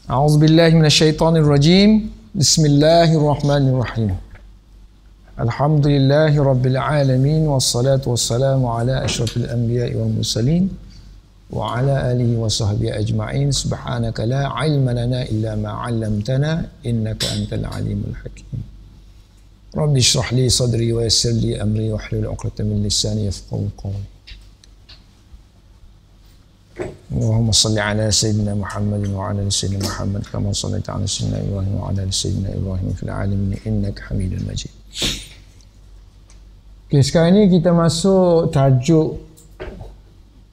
A'udzubillahi minasyaitonirrajim. Bismillahirrahmanirrahim. Alhamdulillahi rabbil alamin wassalatu wassalamu ala asyrafil anbiya'i wal mursalin wa ala alihi wa sahbihi ajma'in. Subhanaka la ilma lana illa ma 'allamtana innaka antal alimul hakim. Rabbi shrah li sadri wa yassir li amri wa hlul 'uqdatam min lisani yafqahu qawli. Allahumma salli ala sayyidina Muhammadin wa ala sayyidina Muhammad kama sallaita ala sayyidina Ibrahim wa ala sayyidina Ibrahim fil alamin innaka Hamidul Majid. Okay, sekarang ni kita masuk tajuk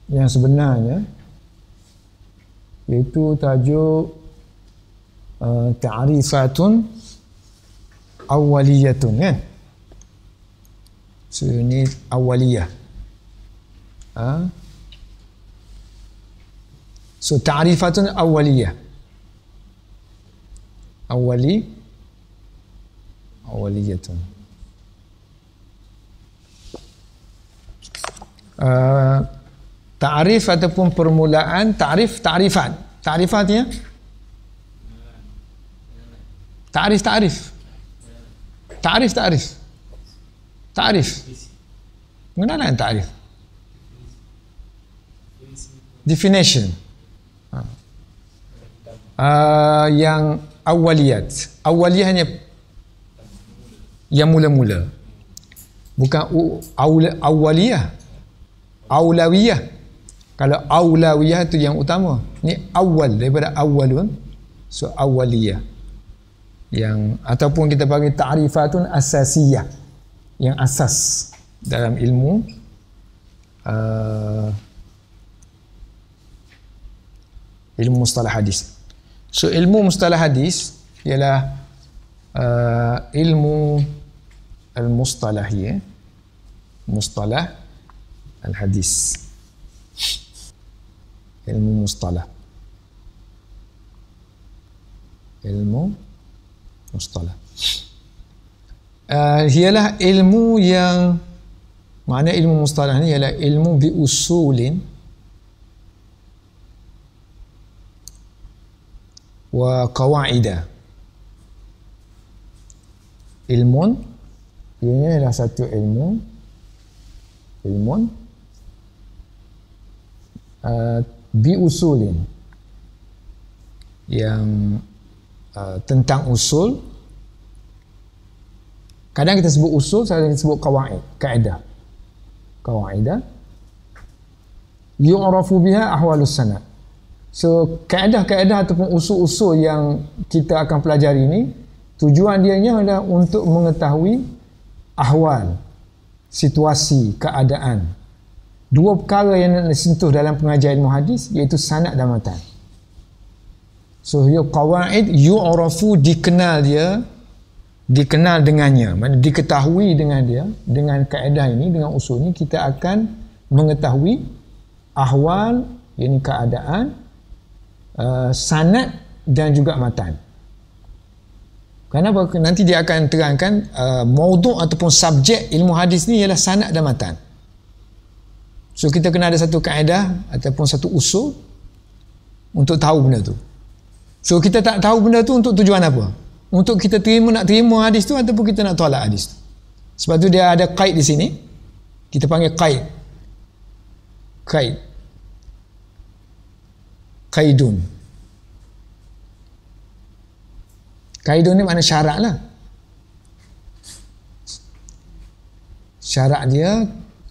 yang sebenarnya, iaitu tajuk ta'rifatun awwaliyatun, kan? So ini awaliyah. So ta'rifatun awwaliyah. Awwaliyatun. Ta'rif ataupun permulaan, ta'rifat. Ta'rifatnya? Ta'rif. Pengenalan ta'rif. Definition. Yang awaliyahnya yang mula-mula, bukan aulawiyah. Kalau aulawiyah itu yang utama, ni awal, daripada awalun, so awaliyah. Yang ataupun kita panggil ta'rifatun asasiyah, yang asas dalam ilmu ilmu mustalah hadis. So ilmu mustalah hadis ialah ilmu al-mustalahiyah, mustalah al-hadis, ilmu mustalah, ialah ilmu yang, mana ilmu mustalah ni ialah ilmu bi usulin wa qawaidah. Ilmun, ini adalah satu ilmun bi usulin, yang tentang usul. Kadang kita sebut usul, kadang kita sebut kaedah yu'rafu biha ahwalus sanad. So kaedah-kaedah ataupun usul-usul yang kita akan pelajari ini, tujuan dianya adalah untuk mengetahui ahwal, situasi, keadaan. Dua perkara yang nak disentuh dalam pengajian ilmu hadis, iaitu sanad dan matan. So qawaid yu'rafu, dikenal dengannya, maknanya diketahui dengan dia. Dengan kaedah ini, dengan usul ini, kita akan mengetahui ahwal, yakni keadaan, sanad dan juga matan. Kenapa? Nanti dia akan terangkan maudhu' ataupun subjek ilmu hadis ni ialah sanad dan matan. So kita kena ada satu kaedah ataupun satu usul untuk tahu benda tu. So kita tak tahu benda tu untuk tujuan apa? Untuk kita nak terima hadis tu ataupun kita nak tolak hadis tu. Sebab tu dia ada qaid di sini. Kita panggil qaidun ni makna syarat lah. Syarat dia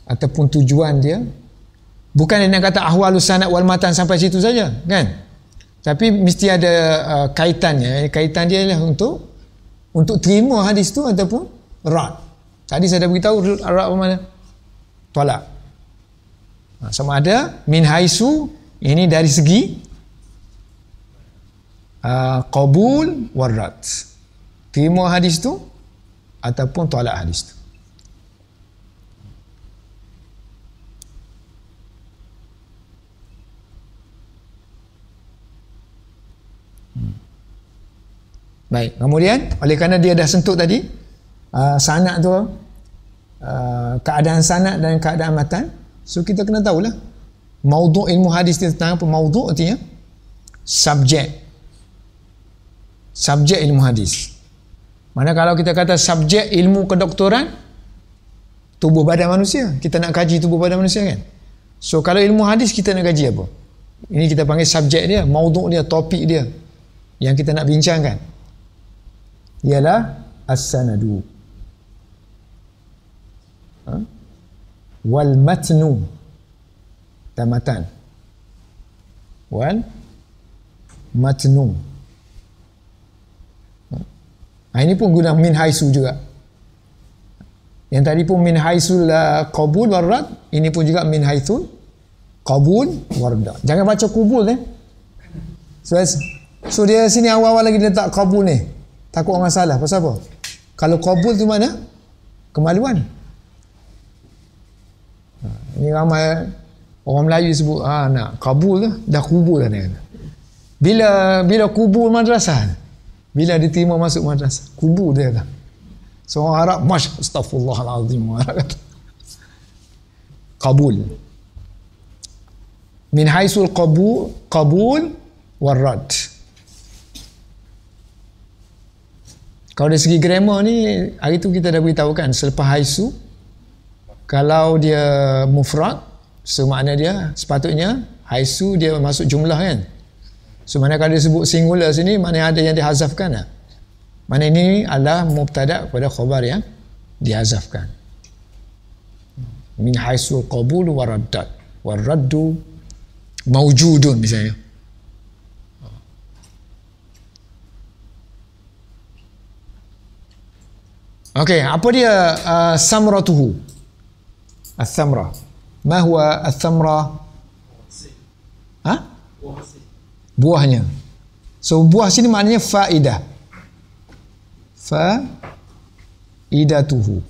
ataupun tujuan dia, bukan dia nak kata ahwalus sanad wal matan sampai situ saja, kan? Tapi mesti ada kaitannya. Kaitan dia ialah untuk terima hadis tu ataupun rad. Tadi saya dah beritahu rad apa mana? Tolak. Sama ada min haisu, ini dari segi qabul warad, terima hadis tu ataupun tolak hadis tu. Baik, kemudian oleh kerana dia dah sentuh tadi sanad tu, keadaan sanad dan keadaan matan, so kita kena tahulah maudhu' ilmu hadis ni tentang apa. Maudhu' artinya subjek, subjek ilmu hadis. Mana kalau kita kata subjek ilmu kedoktoran, tubuh badan manusia, kita nak kaji tubuh badan manusia kan. So kalau ilmu hadis kita nak kaji apa? Ini kita panggil subjek dia, maudhu' dia, topik dia yang kita nak bincangkan ialah as-sanadu wal matnu, tamatan, wal matnu. Ini pun guna min haisu juga. Yang tadi pun min haisul qabul wal rad, ini pun juga min haisul qabul wal rad. Jangan baca kubul so dia sini awal-awal lagi dia letak qabul ni. Takut orang salah. Pasal apa? Kalau qabul tu mana? Kemaluan. Ini ramai orang Melayu sebut nak kabul dah, dah kubul dah dia. Bila kubul madrasah, bila diterima masuk madrasah, kubul dia dah. Seorang Arab, astaghfirullahalazim, qabul. Min haisul qabul warrad. Kalau dari segi grammar ni, hari tu kita dah beritahu kan, selepas haisu, kalau dia mufrad, so makna dia sepatutnya haisu dia masuk jumlah kan. So mana kalau dia sebut singular sini, mana ada yang dihazafkan lah. Mana ini adalah mubtada' kepada khabar yang dihazafkan. Min haisul qabul waraddat. Waraddu mawjudun misalnya. Okey, apa dia samratuhu? As-samrah. Ma huwa as-samrah? Buahnya. So buah sini maknanya faidah. Faidatuhu.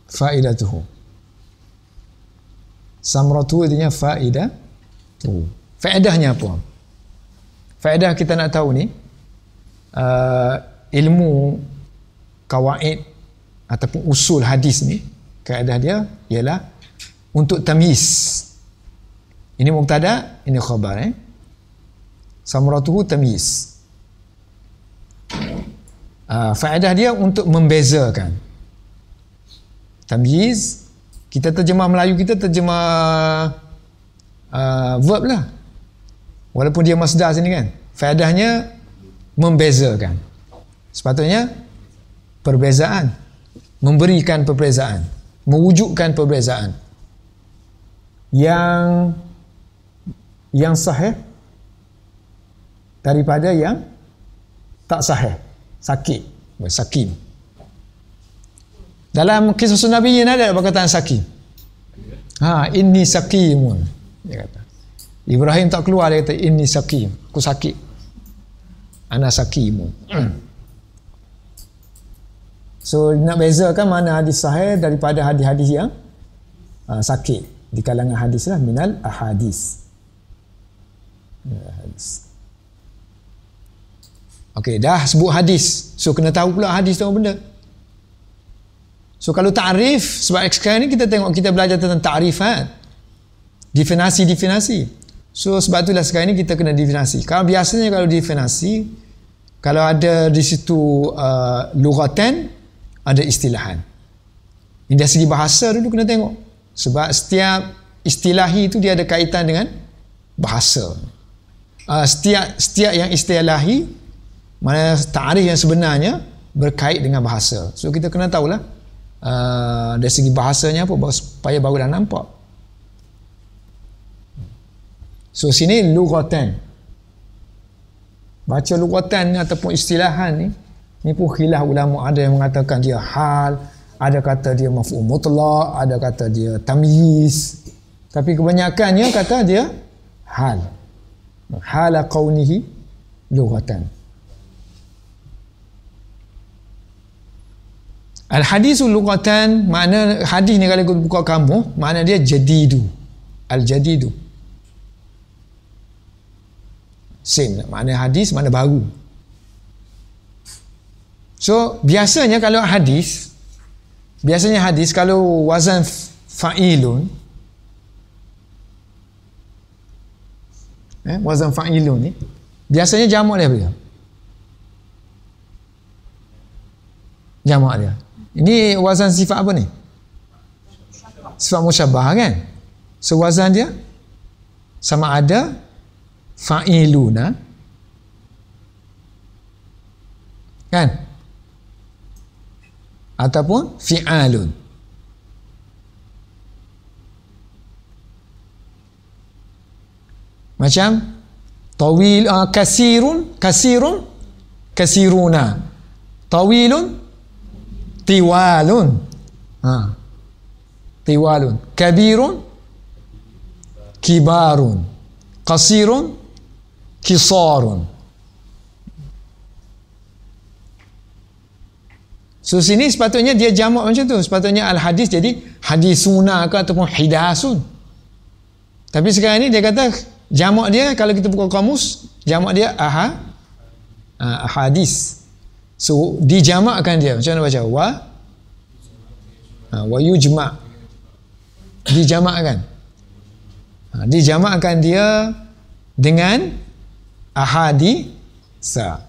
Faidatuhu. Samratuhu artinya faidatuhu. Faedahnya apa? Faedah kita nak tahu ni, ilmu kawaid ataupun usul hadis ni, kaedah dia ialah untuk tamyiz. Ini mubtada, ini khabar. Samratuhu tamyiz. Faedah dia untuk membezakan. Tamyiz, kita terjemah Melayu, kita terjemah verb lah, walaupun dia masdar sini kan. Faedahnya membezakan. Sepatutnya perbezaan, memberikan perbezaan, mewujudkan perbezaan yang sahih daripada yang tak sahih. Sakim. Dalam kisah Nabi ada perkataan sakim. Inni sakimun, dia kata. Ibrahim tak keluar, dia kata inni sakim, aku sakit. Ana sakimun. So nak bezakan mana hadis sahih daripada hadis-hadis yang sakit di kalangan hadis lah, minal ahadis. Okey, dah sebut hadis, so kena tahu pula hadis tu apa benda. So kalau ta'rif, sebab sekarang ni kita tengok, kita belajar tentang ta'rifat, definasi. So sebab itulah sekarang ni kita kena definasi. Kalau biasanya kalau definasi, kalau ada di situ lughatan, ada istilahan. Ini dari segi bahasa dulu kena tengok. Sebab setiap istilahi itu dia ada kaitan dengan bahasa. Setiap yang istilahi, mana ta'rif yang sebenarnya berkait dengan bahasa. So kita kena tahulah dari segi bahasanya apa, supaya baru dah nampak. So sini lughatan. Baca lughatan ataupun istilahan ni pun khilaf ulama. Ada yang mengatakan dia hal, ada kata dia maf'ul mutlaq, ada kata dia tamyiz. Tapi kebanyakannya kata dia hal. Hala kaunihi lughatan. Al-hadisul lughatan, makna hadis ni kalau kita buka kamus, makna dia jadidu. Al-jadidu. Same, makna hadis, makna baru. So, biasanya hadis kalau wazan fa'ilun, Wazan fa'ilun ni biasanya jamak dia apa? Jamak dia. Ini wazan sifat apa ni? Sifat musyabbah kan? So wazan dia sama ada fa'iluna kan? Ataupun fi'alun. Macam tawil, kasiruna, tawilun, tiwalun, tiwalun, kabirun, kibarun, qasirun, kisarun. So sini sepatutnya dia jamak macam tu, sepatutnya al-hadis jadi hadisuna ke ataupun hidasun. Tapi sekarang ni dia kata jamak dia, kalau kita buka kamus, jamak dia ahadis. So dijamakkan dia, macam mana baca? Wa yujma', dijamakkan. Dijamakkan dia dengan ahadisa.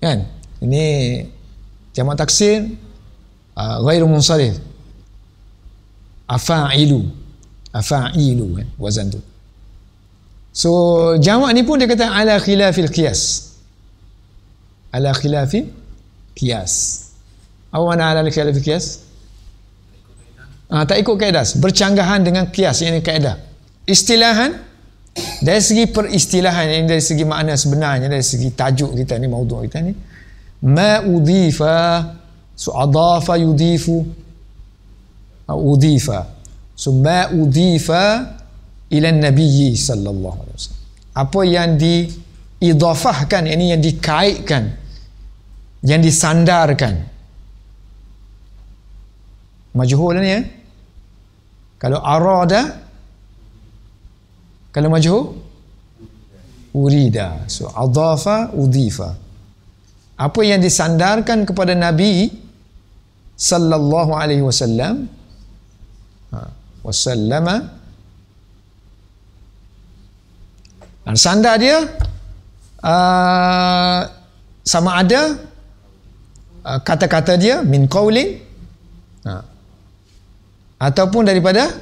Kan? Ini jamak taksir ghairu munsarif. Afa'ilu kan, wazan tu. So jamak ni pun dia kata ala khilafil qiyas. Ala khilafil qiyas. Apa makna ala khilafil qiyas? Tak ikut kaedah, bercanggahan dengan qiyas, ini kaedah. Istilahan, dari segi peristilahan, ini dari segi makna sebenarnya, dari segi tajuk kita ni, maudhu' kita ni, ma udhifa, so adafa yudhifu, udhifa. So ma udhifa ila nabiyyi sallallahu alaihi wasallam. Apa yang diidhafahkan, ini yang dikaitkan, yang disandarkan. Majhul ni ya. Kalau arada, kalau majhul urida. So adafa, udhifa. Apa yang disandarkan kepada Nabi sallallahu alaihi wasallam, wasallama, dan sandar dia sama ada kata-kata dia min qaulin, ataupun daripada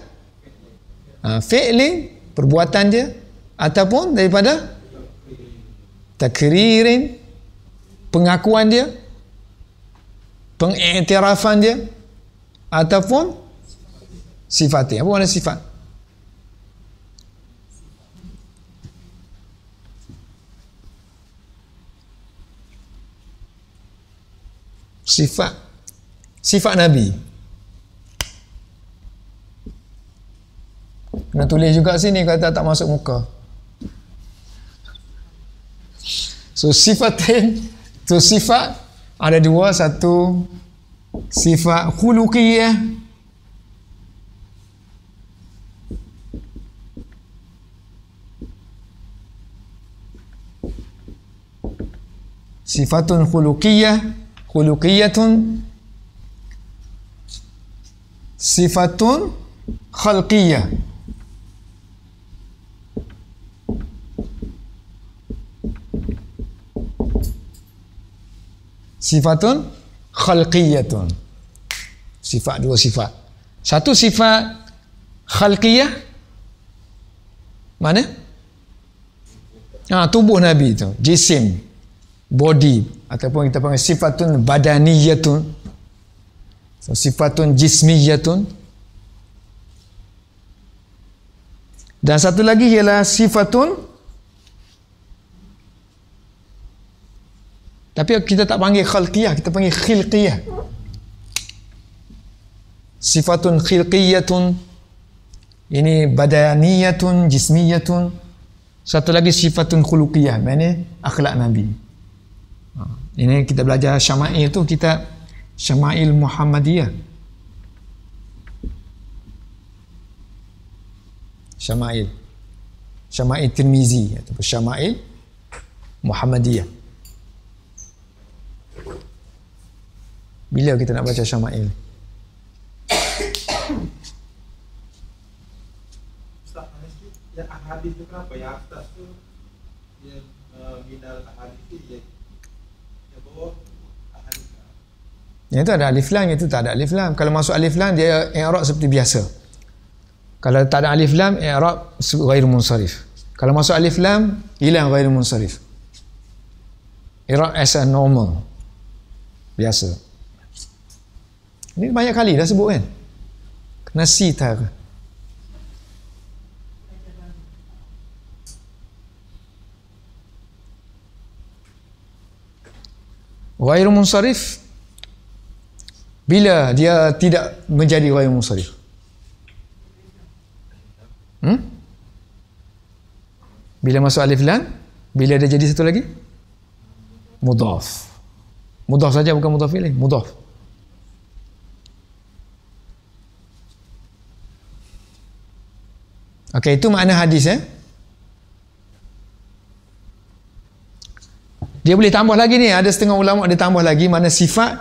fi'lin, perbuatan dia, ataupun daripada takririn, pengakuan dia, pengiktirafan dia, ataupun sifatnya. Apa makna sifat? Sifat Nabi. Kena tulis juga sini, kata tak masuk muka. So sifatin, so sifat ada dua, satu sifat khuluqiyah, sifatun khuluqiyatun, sifatun khalqiyah. Sifatun khalqiyatun. Sifat, dua sifat. Satu sifat khalqiyah, mana? Tubuh Nabi tu, jisim, body, ataupun kita panggil sifatun badaniyatun. So, sifatun jismiyatun. Dan satu lagi ialah sifatun, tapi kita tak panggil khalqiyah, kita panggil khilqiyah. Sifatun khilqiyatun, ini badaniyatun, jismiyatun. Satu lagi sifatun khuluqiyah, maknanya akhlak Nabi. Ini kita belajar Syama'il tu, kita Syama'il Muhammadiyah. Syama'il Tirmizi ataupun Syama'il Muhammadiyah. Bila kita nak baca Syama'il? hadis itu kenapa yang atas tu dia minal hadis dia bawah hadis. Yang itu ada alif lam, yang itu tak ada alif lam. Kalau masuk alif lam dia i'rab seperti biasa. Kalau tak ada alif lam i'rab ghairu munsharif. Kalau masuk alif lam hilang ghairu munsharif. I'rab as a normal. Biasa. Ini banyak kali dah sebut kan. Kena sita ke. Ghairu munsharif bila dia tidak menjadi ghairu munsharif. Bila masuk alif lam, bila dia jadi satu lagi mudhaf. Mudhaf saja, bukan mudhaf ilaih, mudhaf. Okey, itu makna hadis Dia boleh tambah lagi ni, ada setengah ulama dia tambah lagi mana sifat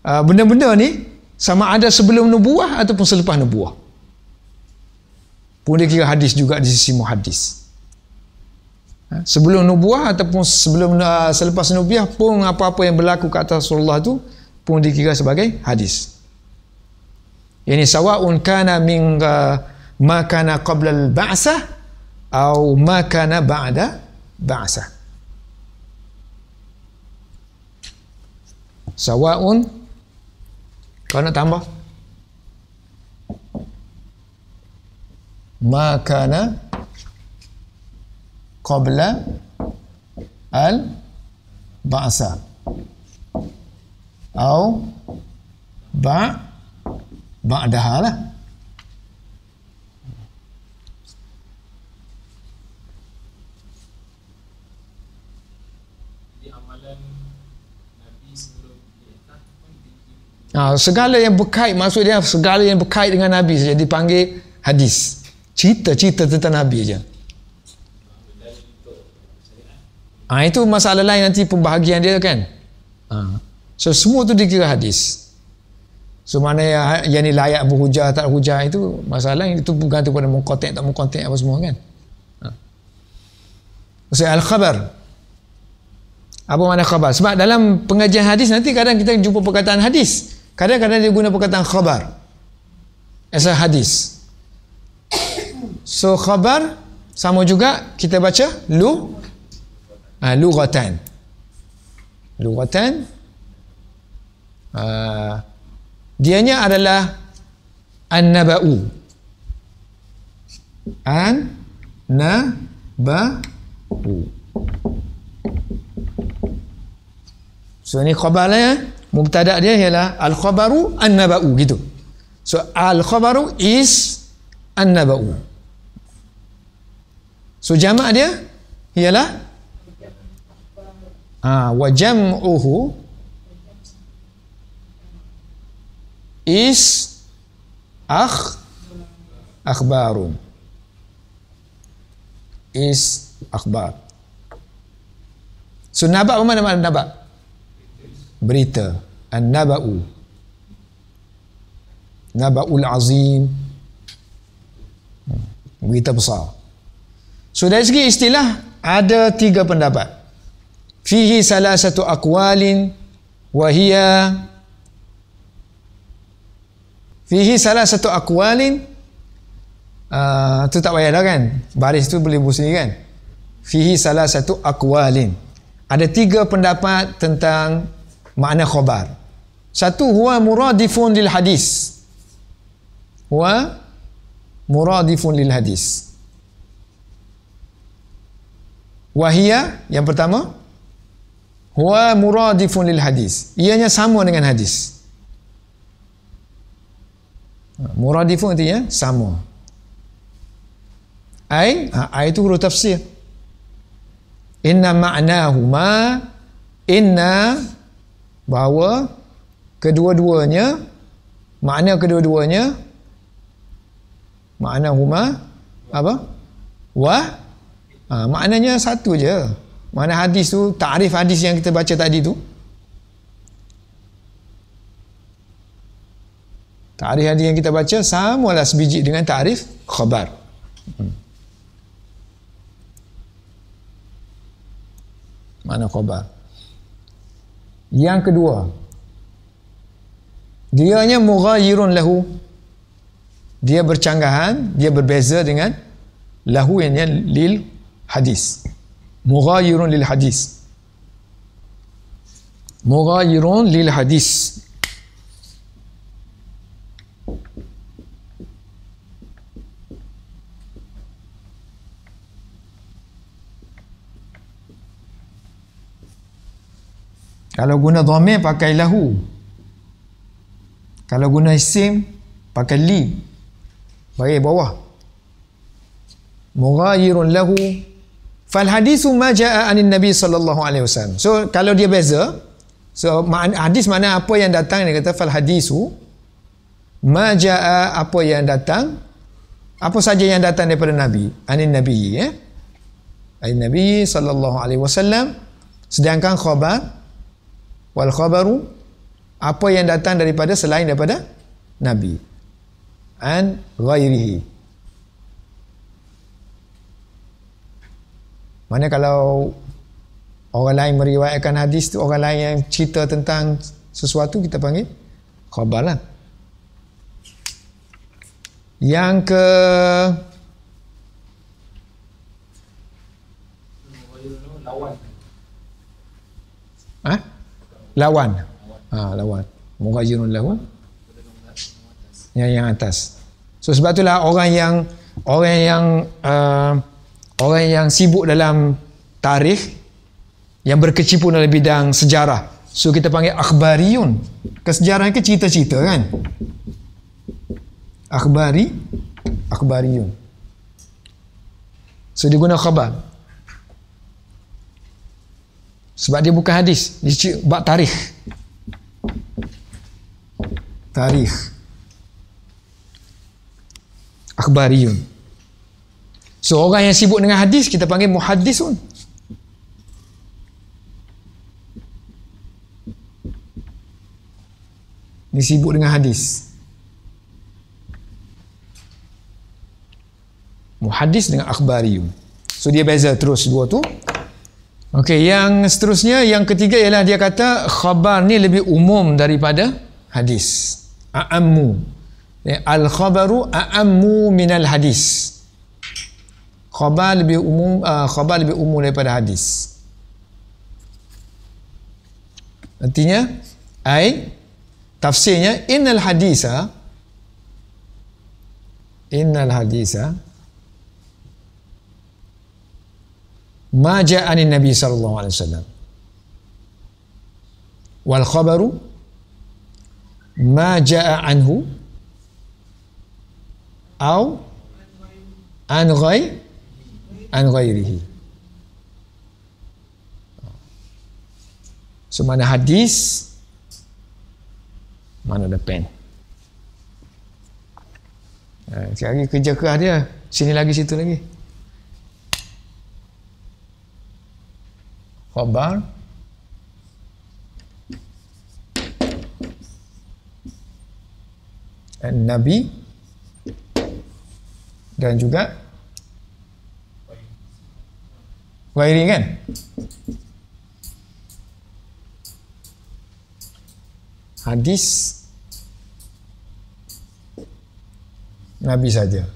benda-benda ni sama ada sebelum nubuah ataupun selepas nubuah. Pun dia kira hadis juga di sisi muhaddis. Sebelum nubuah ataupun selepas nubuah pun apa-apa yang berlaku ke atas Rasulullah tu pun dikira sebagai hadis. Yani sawa'un kana min ma kana qabla al-ba'sah atau ma kana ba'da ba'sah. Sawa'un, kau nak tambah ma kana qabla al-ba'sa atau ba'daha lah. Segala yang berkait, maksudnya segala yang berkait dengan Nabi saja dipanggil hadis. Cerita-cerita tentang Nabi saja. Itu masalah lain nanti pembahagian dia kan. So semua tu dikira hadis. So mana yang ni layak berhujah tak hujah itu masalah yang itu bergantung pada muqatta' tak muqatta' apa semua kan. Maksudnya al-khabar. Apa makna khabar? Sebab dalam pengajian hadis nanti kadang kita jumpa perkataan hadis. Kadang-kadang dia guna perkataan khabar as a hadis. So khabar sama juga kita baca lughatan. Lughatan dianya adalah an-naba'u. An-naba'u. So ini khabar lah mubtada' dia ialah al-khabaru an-naba'u gitu. So al-khabaru is an-naba'u. So jamak dia ialah wa jam'uhu is akhbarun. Is akhbar. So naba' apa makna naba'? Berita. An-naba'u. Naba'ul azim. Berita besar. So dari segi istilah ada 3 pendapat. Fihi salasatu aqwalin wa hiya fihi salasatu aqwalin tu tak payah dah kan. Baris tu boleh buat sendiri kan. Fihi salasatu aqwalin. Ada 3 pendapat tentang makna khabar. Satu, huwa muradifun lil hadis. Huwa muradifun lil hadis. Wahia, yang pertama, huwa muradifun lil hadis. Ianya sama dengan hadis. Muradifun artinya sama. Ai itu huruf tafsir. Inna ma'nahuma, inna bahawa kedua-duanya, makna kedua-duanya, makna huma apa? Maknanya satu je. Makna hadis tu, ta'rif hadis yang kita baca tadi tu, ta'rif hadis yang kita baca samalah sebiji dengan ta'rif khabar. makna khabar. Yang kedua, dianya mughayirun lahu, dia bercanggahan, dia berbeza dengan lahu yang lil hadis. Mughayirun lil hadis. Mughayirun lil hadis. Kalau guna dhamir pakai lahu. Kalau guna isim pakai li. Bagi bawah. Mughayirun lahu. Fal hadisu ma jaa anin Nabi sallallahu alaihi wasallam. So kalau dia beza, so hadis mana apa yang datang, dia kata fal hadisu ma jaa, apa yang datang, apa saja yang datang daripada Nabi, anin Nabi, ya. Anin Nabi sallallahu alaihi wasallam. Sedangkan khabar, wal khabaru, apa yang datang daripada selain daripada Nabi, an ghairihi. Mana kalau orang lain meriwayatkan hadis tu, orang lain yang cerita tentang sesuatu, kita panggil khabar lah. Yang ke lawan. Lawan. Mughayirun lahu. Yang atas. So sebab itulah orang yang sibuk dalam tarikh, yang berkecimpung dalam bidang sejarah, so kita panggil akhbariyun. Kesejarahan ke cerita-cerita kan? Akhbariyun. So dia guna khabar. Sebab dia bukan hadis, dia bab tarikh. Akhbariyun. So orang yang sibuk dengan hadis kita panggil muhaddisun. Dia sibuk dengan hadis. Muhaddis dengan akhbariyun. So dia beza terus dua tu. Okey, yang seterusnya, yang ketiga ialah dia kata khabar ni lebih umum daripada hadis. A'ammu. Al-khabaru a'ammu minal hadis. Khabar lebih umum daripada hadis. Artinya, tafsirnya innal hadisa ma ja'ani Nabi sallallahu alaihi wasallam, wal khabaru ma ja'a anhu au an ghairihi. So mana hadis, mana ada pen. Sekali kerja keras dia, sini lagi situ lagi. Khabar Nabi dan juga ghairi kan? Hadis Nabi saja.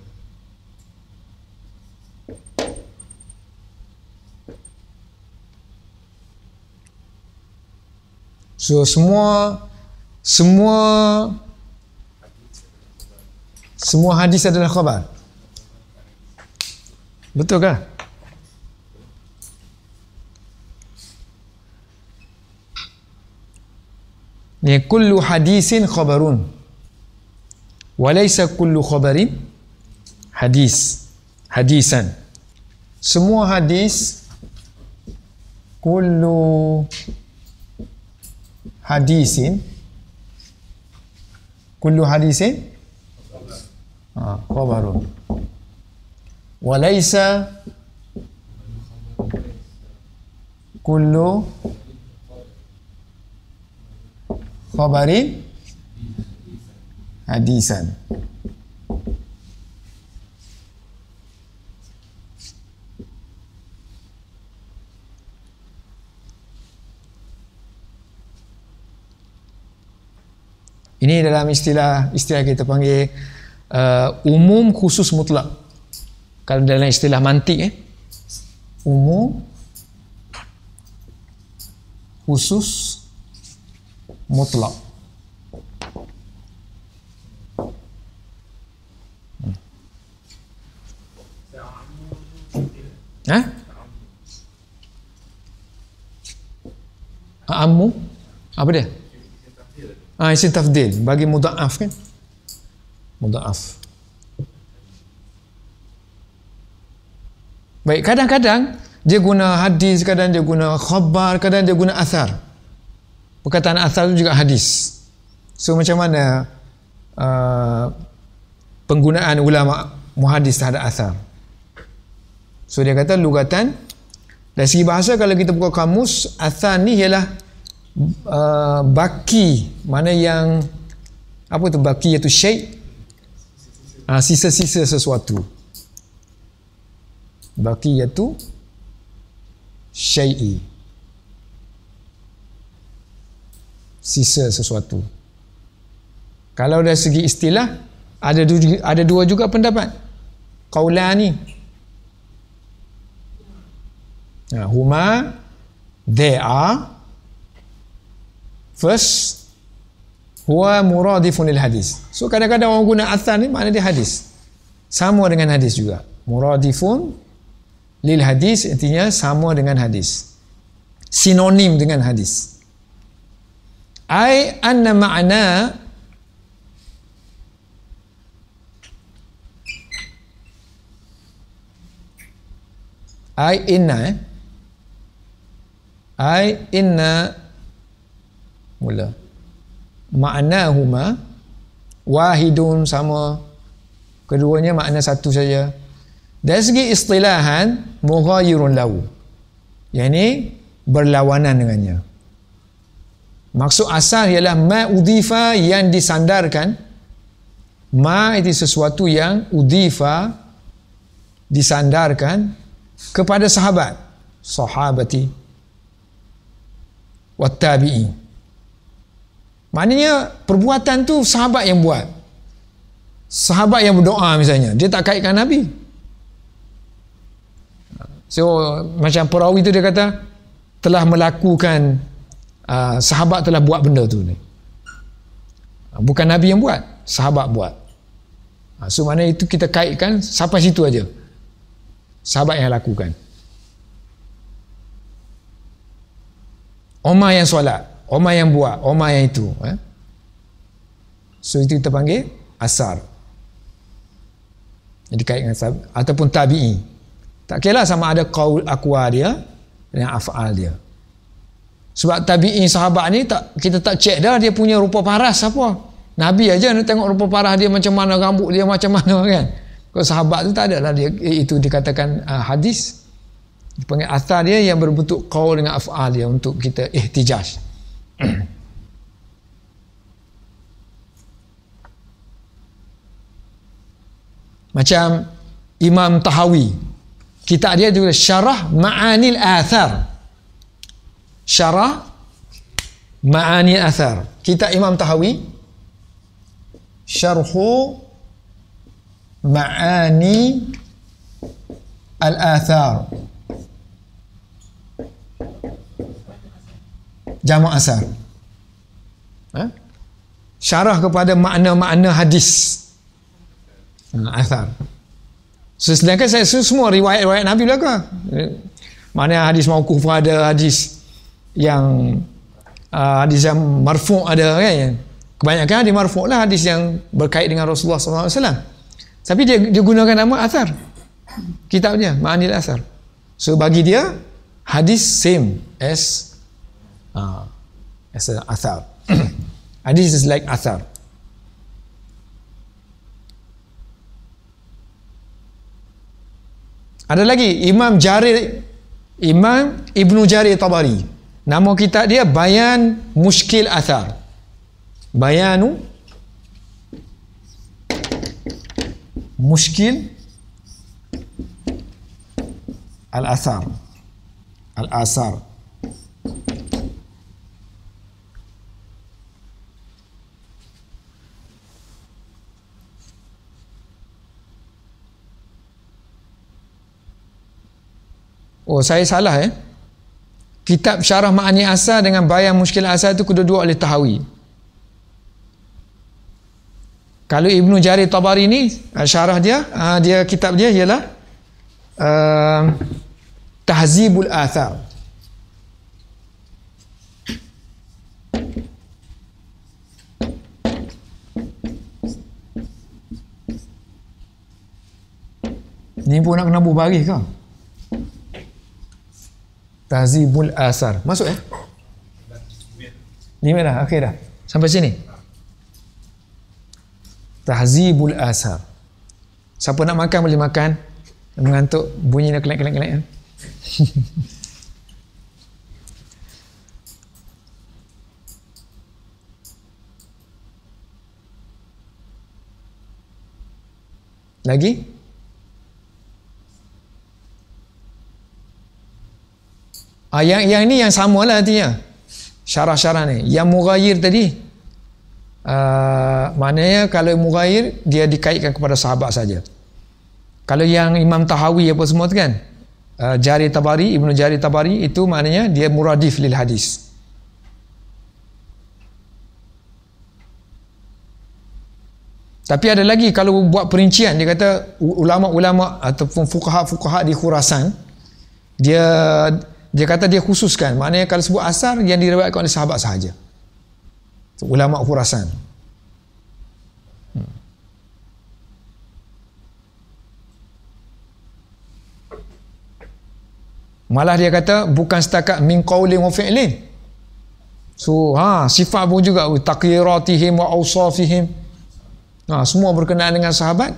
So semua hadis adalah khabar. Betul kah? Ni kullu hadisin khabarun wa laysa kullu khabarin hadisan. Semua hadis, kullu hadisin khabarun wa laysa kullu khabarin hadisan. Ini dalam istilah kita panggil umum khusus mutlak. Kalau dalam istilah mantik, umum khusus mutlak. Ammu apa dia? Isim tafdil bagi mudha'af kan? Mudha'af. Baik, kadang-kadang dia guna hadis, kadang dia guna khabar, kadang dia guna athar. Perkataan athar itu juga hadis. So macam mana penggunaan ulama muhadis terhadap athar? So dia kata lugatan, dari segi bahasa kalau kita buka kamus, athar ni ialah baki, mana yang apa tu baki, iaitu syai', sisa-sisa sesuatu. Baki iaitu syai'i, sisa sesuatu. Kalau dari segi istilah ada dua juga pendapat. Qaulani, huma, they are. First, huwa muradifun lil hadis. So kadang-kadang orang guna athar ni makna dia hadis. Sama dengan hadis juga. Muradifun lil hadis artinya sama dengan hadis. Sinonim dengan hadis. Ai anna ma'na inna mula ma'nahuma wahidun, sama, keduanya makna satu saja. Dari segi istilahan mughayirun lahu, yang ini berlawanan dengannya. Maksud asal ialah ma udhifa, yang disandarkan. Ma itu sesuatu yang udhifa, disandarkan kepada sahabat, sahabati wat tabi'in. Maknanya perbuatan tu sahabat yang buat. Sahabat yang berdoa misalnya, dia tak kaitkan Nabi. So macam perawi tu dia kata telah melakukan, sahabat telah buat benda tu ni. Bukan Nabi yang buat, sahabat buat. So maknanya itu kita kaitkan sampai situ aja. Sahabat yang lakukan. Omar yang solat, Omar yang buat, Omar yang itu. So itu kita panggil asar. Jadi kaitkan ataupun tabi'i. Tak kira sama ada qaul aqwal dia dengan af'al dia. Sebab tabi'i sahabat ni kita tak cek dah dia punya rupa paras apa. Nabi aja nak tengok rupa paras dia macam mana, rambut dia macam mana kan. Kalau sahabat tu tak ada lah dia, itu dikatakan hadis. Dipanggil athar dia yang berbentuk qaul dengan af'al dia untuk kita ihtijaj. Macam Imam Tahawi, kitab dia juga Syarah Ma'anil Athar. Syarah Ma'anil Athar. Kitab Imam Tahawi, Syarhu Ma'ani Al-Athar, jamak asar. Syarah kepada makna-makna hadis, athar. So, sedangkan saya semua riwayat-riwayat Nabi belaka. Mana hadis mauquf ada, hadis yang marfu' ada kan. Kebanyakan hadis marfu' lah, hadis yang berkait dengan Rasulullah SAW. Tapi dia gunakan nama athar. Kitabnya Ma'anil Athar. So bagi dia hadis same as athar. Hadis is like athar. Ada lagi Imam Ibnu Jarir Tabari. Nama kitab dia Bayan Mushkil Athar. Bayanu Mushkil Al-Athar. Al-Asar. Oh, saya salah ya. Kitab Syarah Ma'ani Asar dengan Bayan Mushkil Asar itu kedua-dua oleh Tahawi. Kalau Ibnu Jarir Tabari ni, syarah dia, kitab dia ialah Tahzibul Athar. Ni pun nak kena baris ke? Tahzibul Asar. Masuk ya? 5 dah, akhir dah. Sampai sini. Tahzibul Asar. Siapa nak makan boleh makan. Mengantuk, bunyi nak kelak-kelak-kelak. Lagi? Yang ni yang samalah artinya. Syarah-syarah ni. Yang Mughayir tadi, maknanya kalau Mughayir dia dikaitkan kepada sahabat saja. Kalau yang Imam Tahawi apa semua tu kan, Jarir Tabari, Ibnu Jarir Tabari, itu maknanya dia muradif lil hadis. Tapi ada lagi, kalau buat perincian, dia kata ulama-ulama ataupun fuqaha-fuqaha di Khurasan, dia kata dia khususkan, maknanya kalau sebut asar yang diriwayatkan oleh sahabat sahaja, ulama Khurasan. Malah dia kata bukan setakat min qaulin wa fi'lin. So sifat pun juga, taqyiratihim wa awsafihim, semua berkenaan dengan sahabat,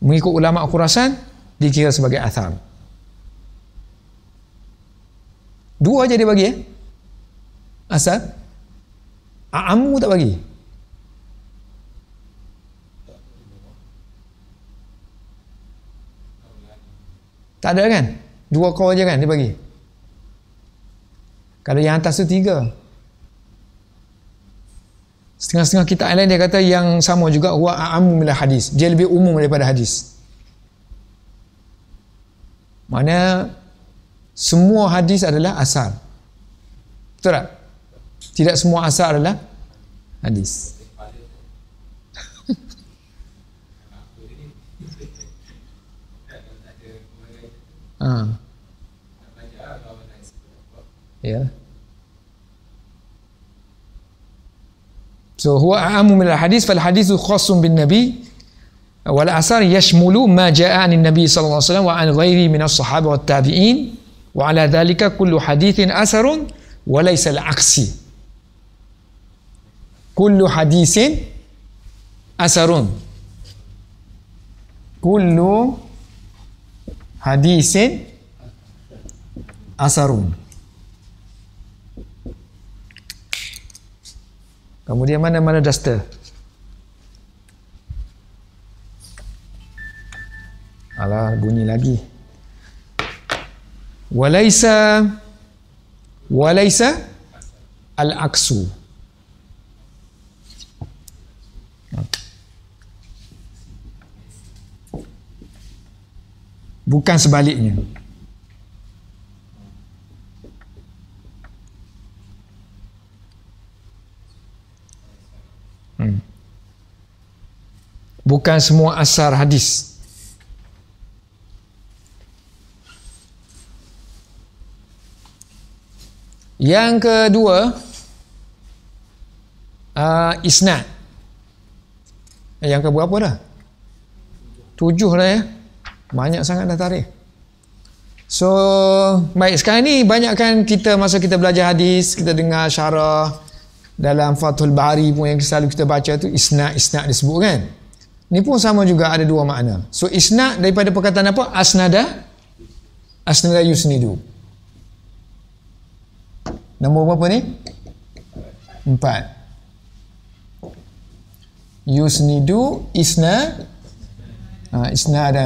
mengikut ulama Khurasan dikira sebagai athar. 2 aja dia bagi asal. A'amu tak bagi. Tak ada kan? 2 kaul aja kan dia bagi. Kalau yang atas tu 3. Setengah-setengah kitab lain dia kata yang sama juga, huwa a'amu minal hadis. Dia lebih umum daripada hadis. Mana semua hadis adalah asar. Betul tak? Tidak semua asar adalah hadis. Ya. So huwa a'amu minal hadis, fal hadisu khassun bin nabi wal asar yashmulu ma ja'a anin nabi sallallahu alaihi wasallam wa an ghairi minas sahabah wat tabi'in. Wa ala dhalika kullu hadithin asarun wa laysa al-aksi. Kullu hadithin asarun. Kullu hadithin asarun. Kemudian mana duster? Alah, bunyi lagi. Walaysa al-aksu. Bukan sebaliknya. Bukan semua asar hadis. Yang kedua, isnad. Yang keberapa dah? 7 dah ya. Banyak sangat dah tarik. So, baik, sekarang ni banyakkan kita, masa kita belajar hadis, kita dengar syarah dalam Fathul Bari pun yang selalu kita baca tu isnad disebut kan. Ni pun sama juga, ada 2 makna. So, isnad daripada perkataan apa? Asnada yusnidu. Nombor berapa ni? 4. Yusnidu isnadan.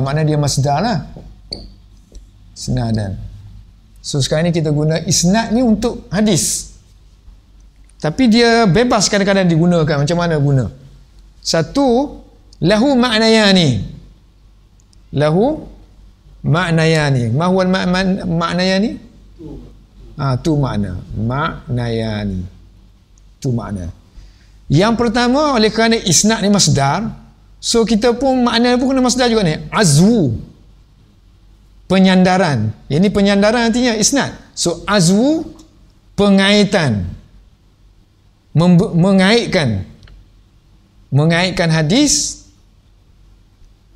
Makna dia masdar lah. Isnadan. So sekarang ni kita guna isnad ni untuk hadis. Tapi dia bebas kadang-kadang digunakan. Macam mana guna? Satu, lahu maknayani. Lahu Ma'nayani. Ma huwa ma'nayani? Tu makna. Ma'nayani. Tu makna. Yang pertama, oleh kerana isnad ni masdar, so kita pun makna pun kena masdar juga ni. Azwu. Penyandaran. Yang ni penyandaran artinya isnad. So azwu, pengaitan. Mengaitkan hadis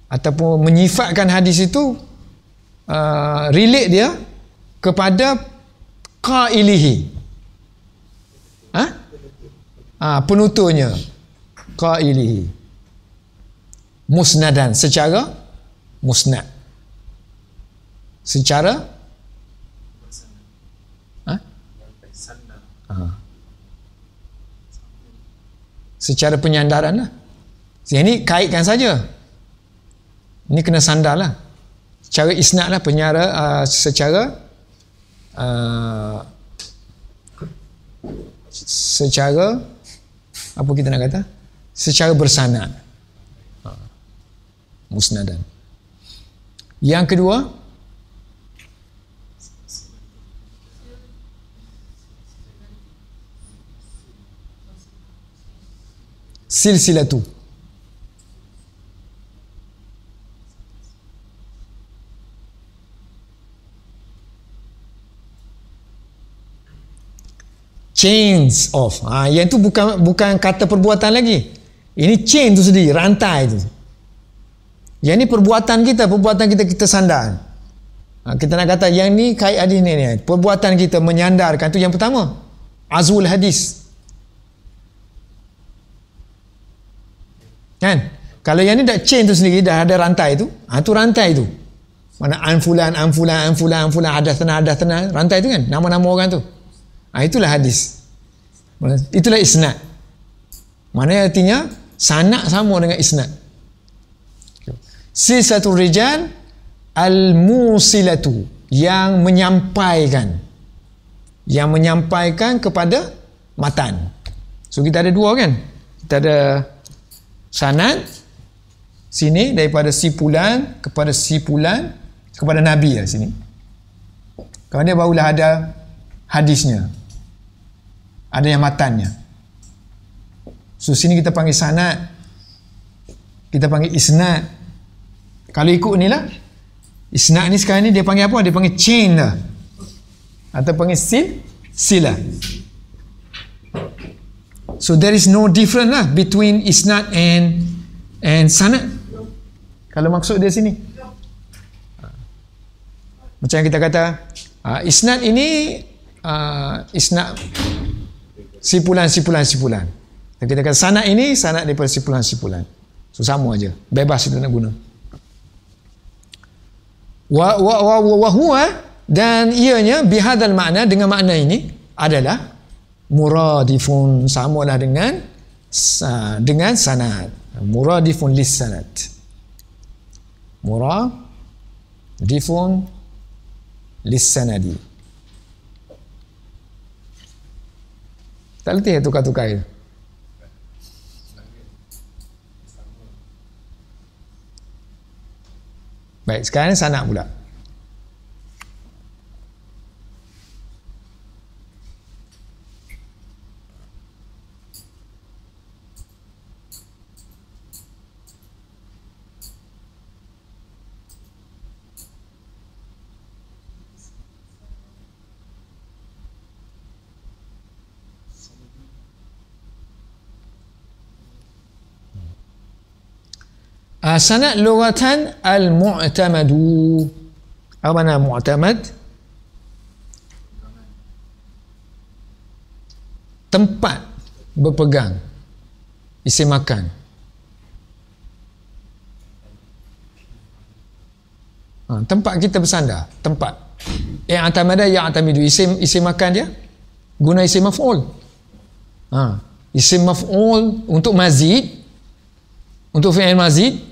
ataupun menyifatkan hadis itu relate dia kepada qailihi. Penuturnya qailihi. Musnadan, secara musnad. Secara secara penyandaran lah. Yang ni kaitkan saja. Ini kena sandar lah. Secara isnad lah, secara apa kita nak kata? Secara bersanad. Musnadan. Yang kedua, silsilatu. Chains of. Yang itu bukan kata perbuatan lagi. Ini chain tu sendiri, rantai tu. Yang ni perbuatan kita sandar. Kita nak kata yang ni kait hadis ni. Perbuatan kita menyandarkan tu yang pertama. Azwul hadis. Kan? Kalau yang ni dah chain tu sendiri, dah ada rantai tu. Tu rantai tu. Mana anfulan, hadatsana, rantai tu kan? Nama-nama orang tu. Itulah hadis. Itulah isnad. Mana artinya sanad sama dengan isnad. Silsilatul rijal al-musilatu, yang menyampaikan kepada matan. So kita ada dua kan? Kita ada sanad sini daripada sipulan kepada Nabi lah sini. Kemudian barulah ada hadisnya. Ada yang matannya. So sini kita panggil sanad, kita panggil isnad. Kalau ikut ni lah, isnad ni sekarang ni dia panggil apa? Dia panggil chain lah, atau panggil sila. So there is no difference lah between isnad and sanad. Kalau maksud dia sini, macam kita kata isnad ini isnad sipulan. Dan kita kata sanad ini sanad daripada sipulan. So sama aja, bebas kita nak guna. Wa huwa, dan ianya bihadzal makna, dengan makna ini adalah muradifun, samalah dengan sanad. Muradifun lis sanad. Muradifun lis sanadi. Tak letih tukar-tukar itu. Baik, sekarang sanad pula. Sanad lughatan al-mu'tamadu. Apa makna mu'tamad? Tempat berpegang, isim makan. Tempat kita bersandar, tempat. I'tamada ya'tamidu, isim makan dia guna isim maf'ul. Isim maf'ul untuk mazid, untuk fi'il mazid.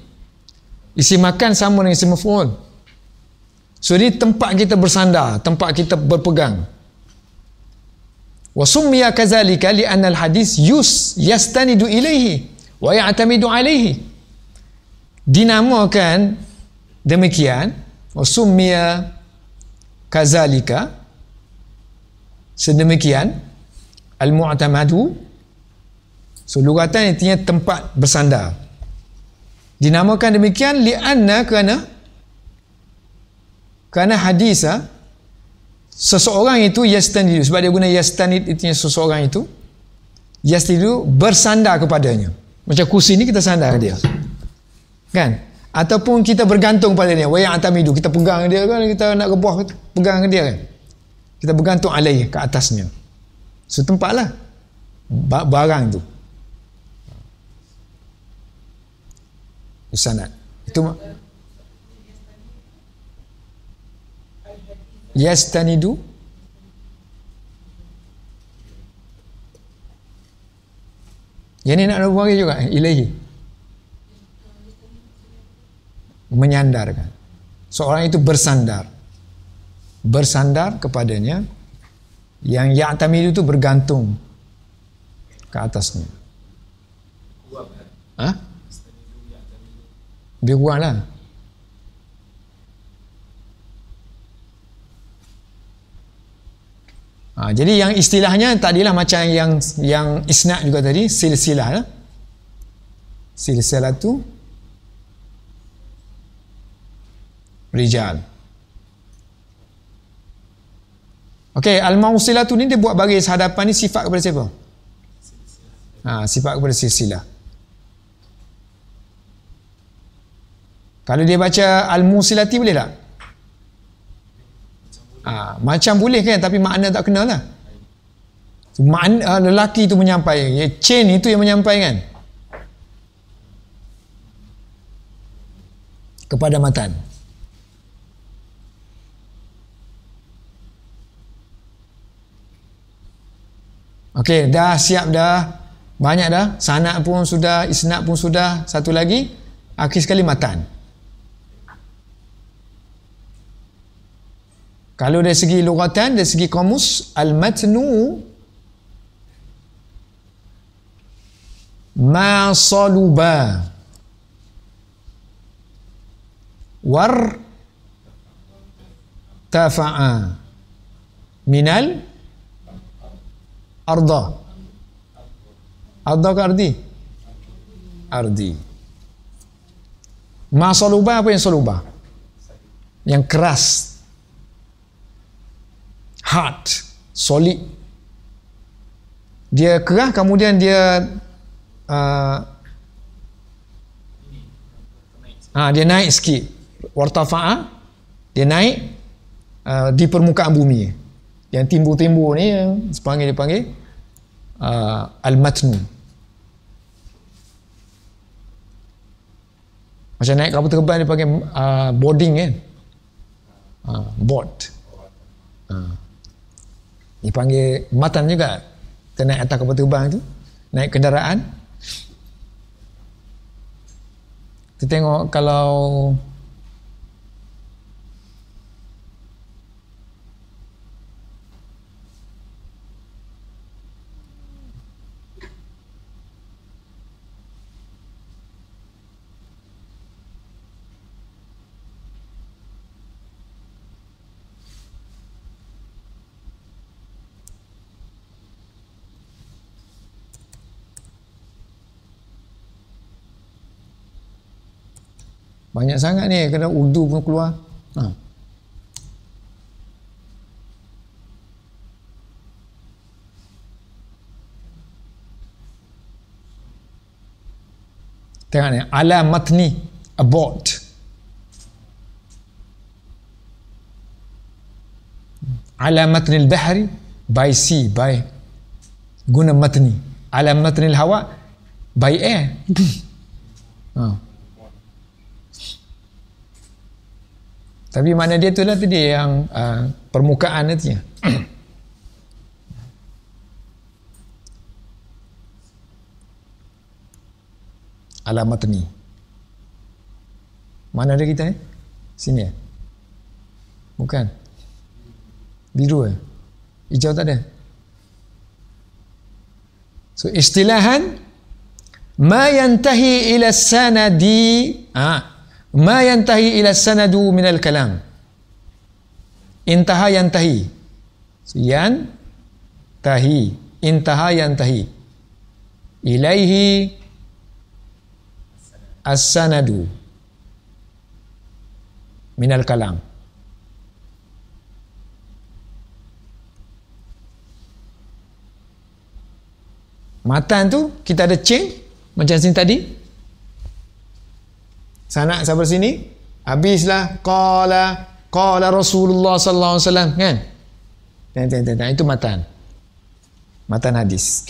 Isim makan sama dengan isim maf'ul. So ini tempat kita bersandar, tempat kita berpegang. Wa summiya kadzalika li anna al-hadis yastanidu ilaihi wa ya'tamidu alaihi. Dinamakan demikian Summiya kazalika, sedemikian, al-mu'tamadu, so lugatan artinya tempat bersandar. Dinamakan demikian li'anna, kerana hadis seseorang itu yastanidu, sebab dia guna yastanid, artinya seseorang itu yastanidu, bersandar kepadanya. Macam kursi ni kita sandar dia, kan? Ataupun kita bergantung pada dia, wa ya'tamidu, kita pegang dia kan, kita nak rebuah pegang dia kan, kita bergantung alaih, ke atasnya. So tempatlah barang tu sanad itu yastanidu. Yang ni nak bagi juga ilahi, menyandarkan. Seorang itu bersandar kepadanya. Yang ya'tamidu itu bergantung ke atasnya. Lebih kurang lah. Jadi yang istilahnya tadilah macam yang isnad juga tadi, silsilah lah. Silsilah tu rijal. Okey, al-mausilatu ni dia buat baris hadapan ni sifat kepada siapa? Sifat kepada silsilah. Kalau dia baca al-musilati boleh tak? Macam boleh kan, tapi makna tak kenal lah. Makna lelaki tu menyampaikan, chain itu yang menyampaikan kepada matan. Okey, dah siap dah. Banyak dah. Sanad pun sudah, isnad pun sudah. Satu lagi, akhir sekali matan. Kalau dari segi lugatan, dari segi kamus, al-matnu ma saluba war tafa'a minal arda. Arda ke ardi? Ardi. Ma saluba, apa yang saluba? Yang keras, hard, solid. Dia keras, kemudian dia dia naik sikit. Wartafa'a, dia naik di permukaan bumi. Yang timbul-timbul ni yang dipanggil al-matnu. Macam naik kapal terbang dia panggil boarding kan, board. Dipanggil matan juga. Kita naik atas kapal terbang tu, naik kenderaan. Kita tengok kalau banyak sangat ni, kena Urdu pun keluar. Tengok ni, ala matni, about. Ala matni al-bahri, by sea, by guna matni. Ala matni al-hawa, by air. Tapi mana dia tu lah tadi yang permukaan nantinya. Alamat ni. Mana ada kita Sini Bukan. Biru hijau tak ada. So istilahan ma yantahi ila sanadi, ma yantahi ila sanadu minal kalam. Intaha yantahi. Yantahi. Intaha yantahi. Ilaihi as-sanadu minal kalam. Matan tu kita ada chain macam sini tadi. Sanak sampai sini, habislah qala Rasulullah sallallahu alaihi wasallam, kan? Dan itu matan. Matan hadis.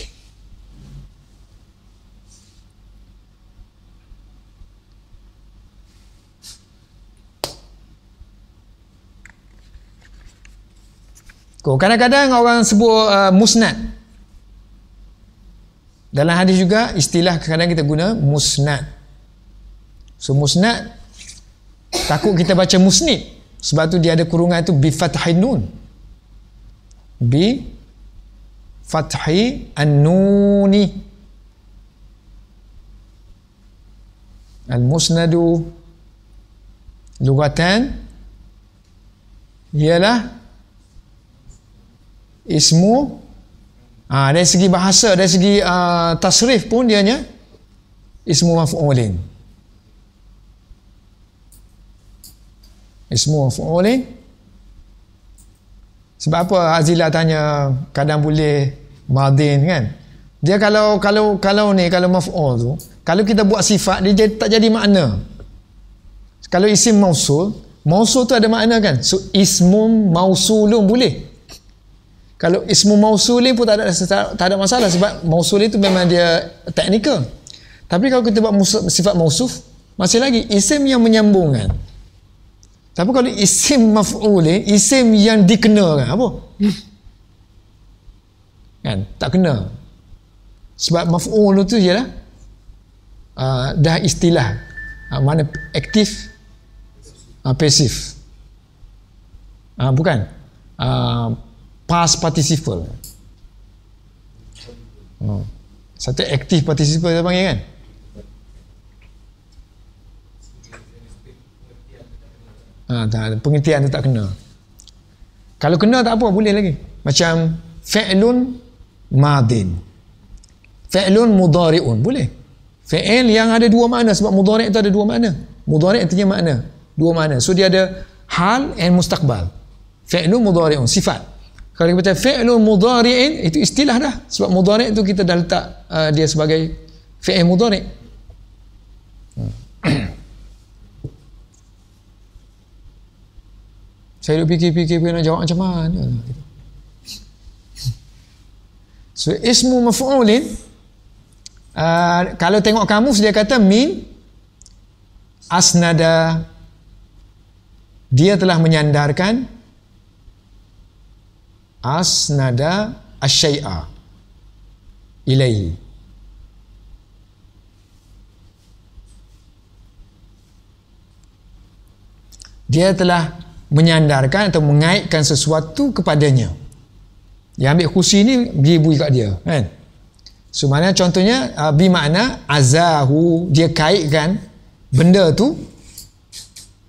Kadang-kadang orang sebut musnad. Dalam hadis juga istilah kadang kita guna musnad. So musnad, takut kita baca musnid, sebab tu dia ada kurungan tu bi fathin nun. Bi fathi an-nuni. Al-musnadu lugatan ialah ismu, dari segi bahasa, dari segi tasrif pun dianya ismu maf'ulin. Ismu maf'ulin. Sebab apa Azila tanya kadang boleh madin, kan? Dia kalau maf'ul tu, kalau kita buat sifat dia tak jadi makna. Kalau isim mausul tu ada makna, kan? So ismun mausulun boleh. Kalau ismu mausulin pun tak ada masalah, sebab mausul itu memang dia teknikal. Tapi kalau kita buat sifat mausuf, masih lagi isim yang menyambungkan. Tapi kalau isim maf'ulin, isim yang dikenakan, apa? Kan? Tak kena. Sebab maf'ul itu ialah dah istilah mana aktif, pasif. Bukan. Past participle. Satu aktif participle kita panggil, kan? Pengertian tu tak kena. Kalau kena tak apa, boleh lagi. Macam fi'lun madin, fi'lun mudhari'un, boleh. Fi'il yang ada dua makna, sebab mudhari' itu ada dua makna. Mudhari' artinya makna, dua makna. So dia ada hal and mustaqbal. Fi'lun mudhari'un, sifat. Kalau kita baca fi'lun mudhari'in, itu istilah dah. Sebab mudhari' itu kita dah letak dia sebagai fi'il mudhari'. Saya duk fikir-fikir nak jawab macam mana. So ismu maf'ulin, kalau tengok kamus dia kata min asnada, dia telah menyandarkan asnada asyai'a ilaihi. Dia telah menyandarkan atau mengaitkan sesuatu kepadanya. Yang ambil kursi ni beri kat dia, kan? So mana contohnya bi makna azahu, dia kaitkan benda tu,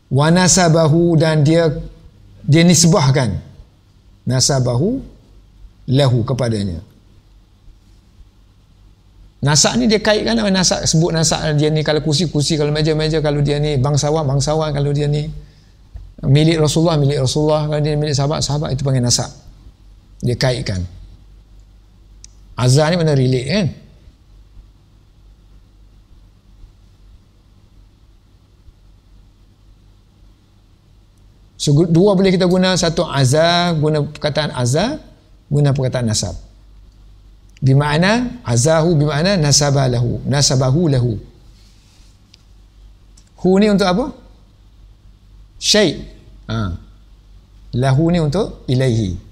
wa nasabahu, dan dia nisbahkan nasabahu lahu, kepadanya. Nasak ni dia kaitkan apa? Nasak, sebut nasak dia ni, kalau kursi, kalau meja, kalau dia ni bangsawan, kalau dia ni milik Rasulullah, kalau dia milik sahabat, itu panggil nasak. Dia kaitkan. Azhar ni mana relate, kan? So dua boleh kita guna, satu azhar, guna perkataan azhar, guna perkataan nasab. Bimakna azahu, bimakna nasabahu lahu. Hu ni untuk apa? Syai'. Lahu ni untuk ilaihi.